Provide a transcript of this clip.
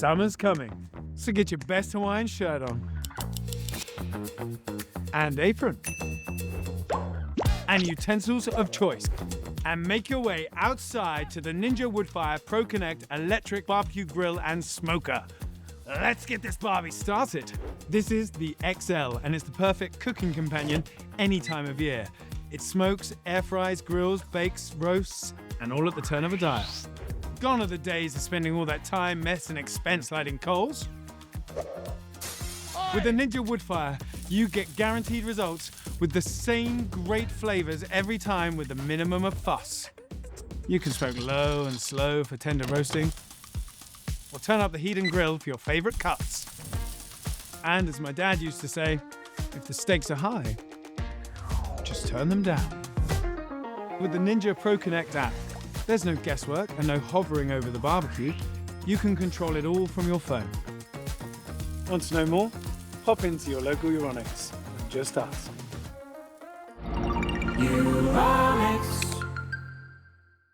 Summer's coming, so get your best Hawaiian shirt on. And apron. And utensils of choice. And make your way outside to the Ninja Woodfire Pro Connect electric barbecue grill and smoker. Let's get this barbie started. This is the XL, and it's the perfect cooking companion any time of year. It smokes, air fries, grills, bakes, roasts, and all at the turn of a dial. Gone are the days of spending all that time, mess, and expense lighting coals. With the Ninja Woodfire, you get guaranteed results with the same great flavors every time with the minimum of fuss. You can smoke low and slow for tender roasting, or turn up the heat and grill for your favorite cuts. And as my dad used to say, if the stakes are high, just turn them down. With the Ninja Pro Connect app, there's no guesswork and no hovering over the barbecue. You can control it all from your phone. Want to know more? Hop into your local Euronics. Just us.